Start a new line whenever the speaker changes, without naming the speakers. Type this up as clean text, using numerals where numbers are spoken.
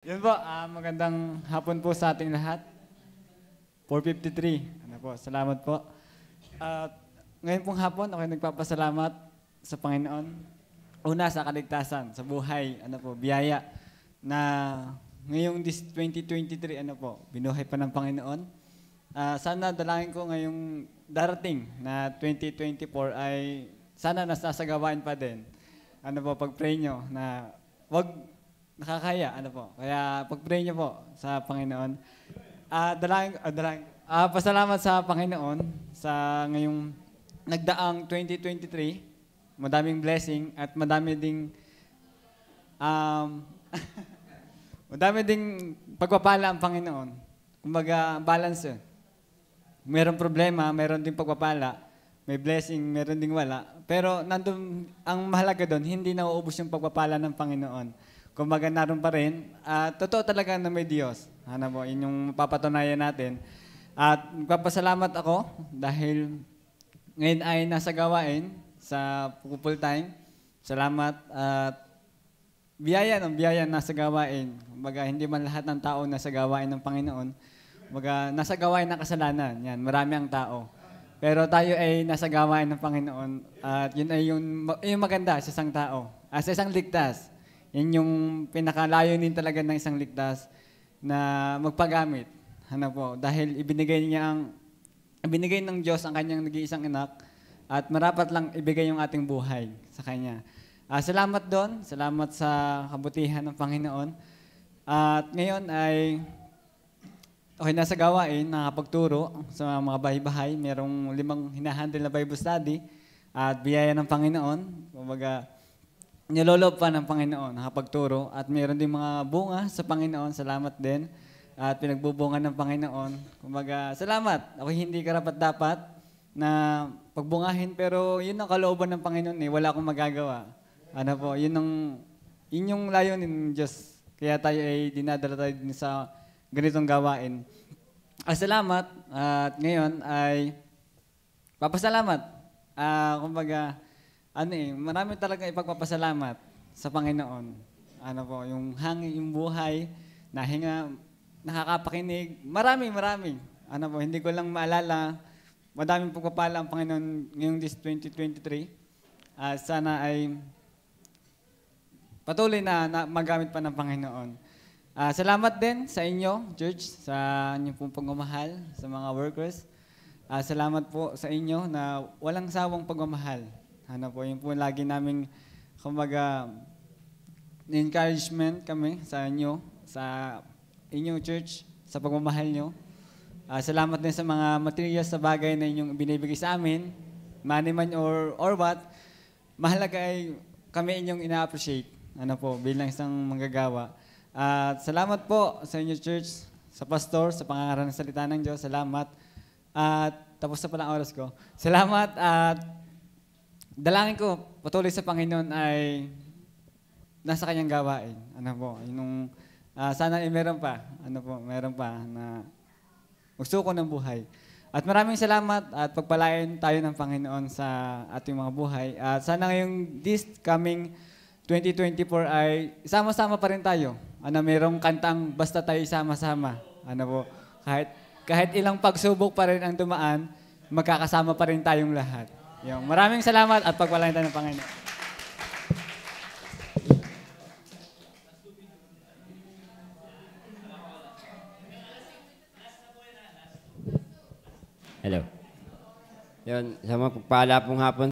Yun po, magandang hapon po sa ating lahat. 4:53. Ano po, salamat po. At ngayon pong hapon, ako nagpapasalamat sa Panginoon. Una sa kaligtasan, sa buhay, ano po, biyaya na ngayong 2023, ano po, binuhay pa ng Panginoon. Sana dalangin ko ngayong darating na 2024 ay sana nasasagawain pa din. Ano po, pag-pray nyo na wag nakakaya, ano po. Kaya pag-pray nyo po sa Panginoon. Pasalamat sa Panginoon sa ngayong nagdaang 2023. Madaming blessing at madami ding madami ding pagpapala ang Panginoon. Kumbaga, balance yun. Merong problema, meron ding pagpapala. May blessing, meron ding wala. Pero nandun, ang mahalaga doon, hindi nauubos yung pagpapala ng Panginoon. Kumbaga naroon pa rin, totoo talaga na may Diyos. Ano po, yun yung papatunayan natin. At magpapasalamat ako dahil ngayon ay nasa gawain sa full time. Salamat at biyaya nasa gawain. Kumbaga hindi man lahat ng tao nasa gawain ng Panginoon. Kumbaga nasa gawain ng kasalanan. Yan, marami ang tao. Pero tayo ay nasa gawain ng Panginoon at yun ay yung maganda sa isang tao. Sa isang ligtas. Yan yung pinakalayonin talaga ng isang ligtas na magpagamit. Ano po, dahil ibinigay ng Diyos ang kanyang nag-iisang anak at marapat lang ibigay yung ating buhay sa kanya. Salamat doon, salamat sa kabutihan ng Panginoon. At ngayon ay okay na sa gawain, nakapagturo sa mga bahay-bahay. Merong 5 hinahandle na Bible study at biyaya ng Panginoon. Kumbaga, niloloob pa ng Panginoon, nakapagturo. At mayroon din mga bunga sa Panginoon. Salamat din. At pinagbubungan ng Panginoon. Kumbaga, salamat. Ako hindi karapat-dapat na pagbungahin. Pero yun ang kalooban ng Panginoon. Wala akong magagawa. Ano po, yun yung layunin ng Diyos. Kaya tayo ay dinadala tayo din sa ganitong gawain. Salamat. At ngayon ay papasalamat. Kumbaga, marami talaga ipagpapasalamat sa Panginoon. Ano po, yung hangin, yung buhay, nahinga, nakakapakinig, marami. Ano po, hindi ko lang maalala, madaming pagpapala ang Panginoon ngayong this 2023. Sana ay patuloy na magamit pa ng Panginoon. Salamat din sa inyo, church, sa inyong pong pagmamahal, sa mga workers. Salamat po sa inyo na walang sawang pagmamahal. Ano po, yun po lagi naming, kumbaga, encouragement kami sa inyo, sa inyong church, sa pagmamahal nyo. Salamat din sa mga materials sa bagay na inyong binibigay sa amin, money man or what. Mahalaga ay kami inyong ina-appreciate, ano po, bilang isang manggagawa. At salamat po sa inyo church, sa pastor, sa pangangaral ng salita ng Diyos. Salamat. At tapos na pala ang oras ko. Salamat at dalangin ko patuloy sa Panginoon ay nasa kanyang gawain. Ano po, sana ay meron pa. Ano po, meron pa na magsuko ng buhay. At maraming salamat at pagpalain tayo ng Panginoon sa ating mga buhay. At sana ngayong this coming 2024 ay sama-sama pa rin tayo. Merong kantang basta tayo sama-sama. Ano po, kahit ilang pagsubok pa rin ang dumaan, magkakasama pa rin tayong lahat. Maraming salamat at pagpalain tayo ng Panginoon.
Hello. Yun, sa mga pagpala pong hapon